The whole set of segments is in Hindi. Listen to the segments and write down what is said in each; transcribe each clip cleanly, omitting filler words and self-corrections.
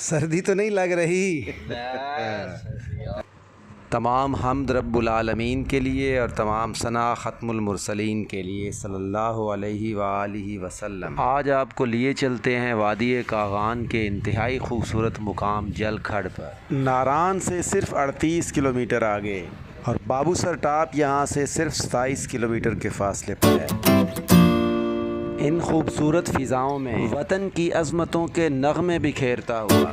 सर्दी तो नहीं लग रही। तमाम हम्द रब्बुल आलमीन के लिए और तमाम सना ख़त्मुल मुरसलीन के लिए सल्लल्लाहु अलैहि वालिहि वसल्लम। आज आपको लिए चलते हैं वादी कागान के इंतहाई खूबसूरत मुकाम जलखड़ पर, नारान से सिर्फ 38 किलोमीटर आगे और बाबूसर टॉप यहाँ से सिर्फ 27 किलोमीटर के फासले पर है। इन खूबसूरत फ़िज़ाओं में वतन की अज़मतों के नग़मे बिखेरता हुआ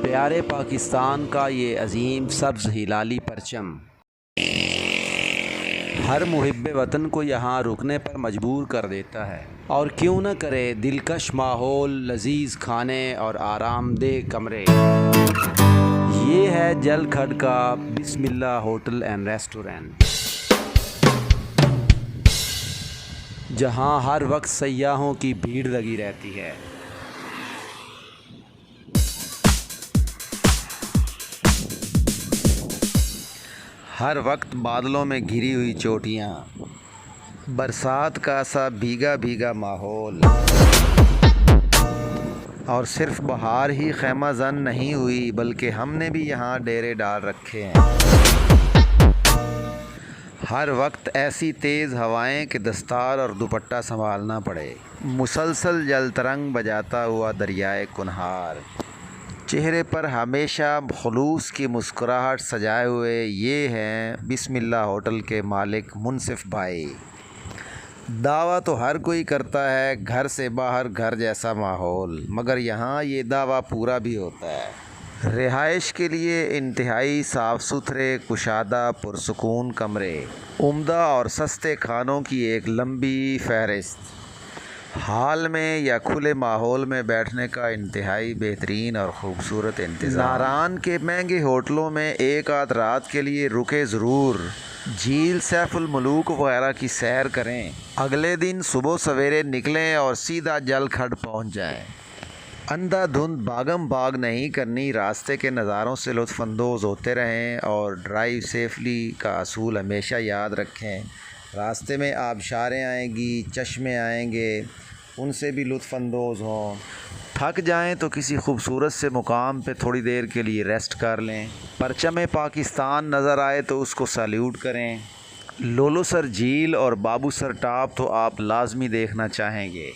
प्यारे पाकिस्तान का ये अजीम सब्ज़ हिलाली परचम हर मुहिब्बे वतन को यहाँ रुकने पर मजबूर कर देता है। और क्यों न करे दिलकश माहौल, लजीज खाने और आरामदेह कमरे। ये है जलखड़ का बिस्मिल्लाह होटल एंड रेस्टोरेंट, जहाँ हर वक्त सयाहों की भीड़ लगी रहती है। हर वक्त बादलों में घिरी हुई चोटियाँ, बरसात का सा भीगा भीगा माहौल, और सिर्फ बहार ही खैमा जन नहीं हुई बल्कि हमने भी यहाँ डेरे डाल रखे हैं। हर वक्त ऐसी तेज़ हवाएं कि दस्तार और दुपट्टा संभालना पड़े। मुसलसल जल तरंग बजाता हुआ दरियाए कुनहार, चेहरे पर हमेशा खुलूस की मुस्कुराहट सजाए हुए ये हैं बिस्मिल्लाह होटल के मालिक मुनसिफ भाई। दावा तो हर कोई करता है घर से बाहर घर जैसा माहौल, मगर यहाँ ये दावा पूरा भी होता है। रिहाइश के लिए इंतहाई साफ़ सुथरे, कुशादा, पुरसुकून कमरे, उम्दा और सस्ते खानों की एक लंबी फहरिस्त, हाल में या खुले माहौल में बैठने का इंतहाई बेहतरीन और ख़ूबसूरत इंतज़ाम। नारान के महंगे होटलों में एक आध रात के लिए रुके ज़रूर, झील सैफुल मलूक वगैरह की सैर करें, अगले दिन सुबह सवेरे निकलें और सीधा जलखड़ पहुंच जाएं। अंधाधुंध भागम भाग नहीं करनी, रास्ते के नज़ारों से लुत्फ़अंदोज़ होते रहें और ड्राइव सेफली का असूल हमेशा याद रखें। रास्ते में आबशारें आएंगी, चश्मे आएंगे, उनसे भी लुत्फ़अंदोज़ हों। थक जाएं तो किसी खूबसूरत से मुकाम पे थोड़ी देर के लिए रेस्ट कर लें। परचम पाकिस्तान नज़र आए तो उसको सैल्यूट करें। लोलोसर झील और बाबूसर टॉप तो आप लाजमी देखना चाहेंगे।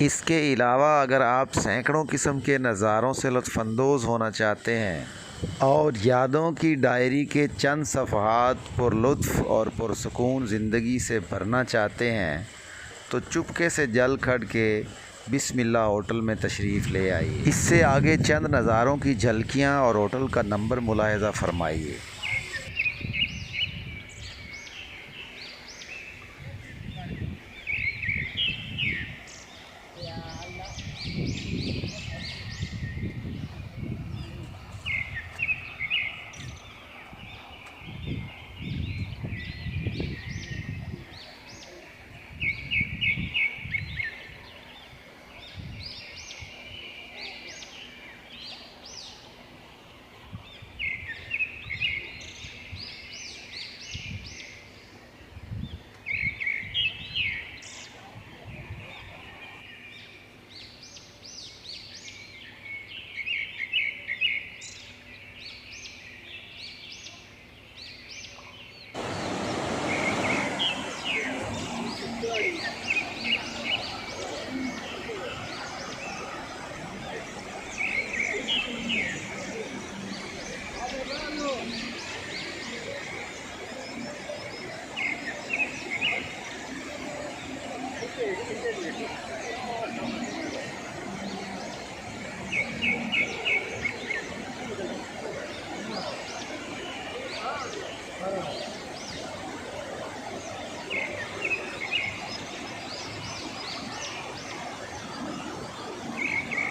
इसके अलावा अगर आप सैकड़ों किस्म के नज़ारों से लुत्फ़अंदोज़ होना चाहते हैं और यादों की डायरी के चंद सफ़हात पुरलुत्फ़ और पुरसुकून ज़िंदगी से भरना चाहते हैं तो चुपके से जलखड़ के बिस्मिल्लाह होटल में तशरीफ़ ले आइए। इससे आगे चंद नज़ारों की झलकियाँ और होटल का नंबर मुलाहिज़ा फरमाइए।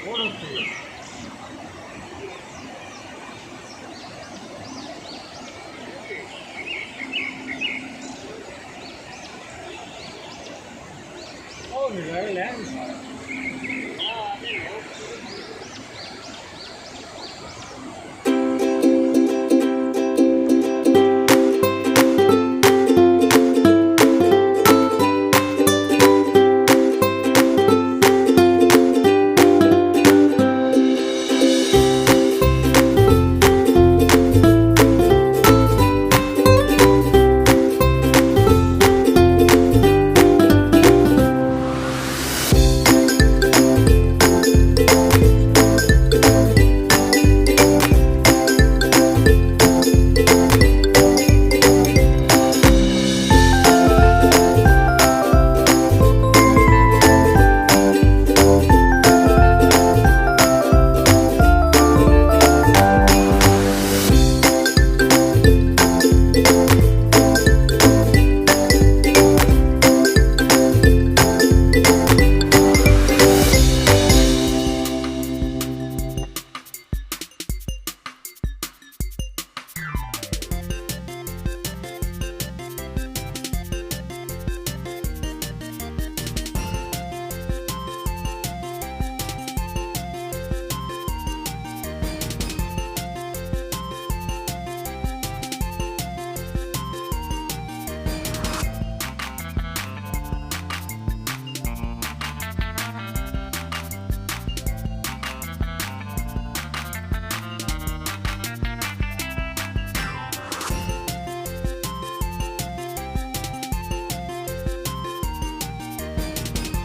What is this?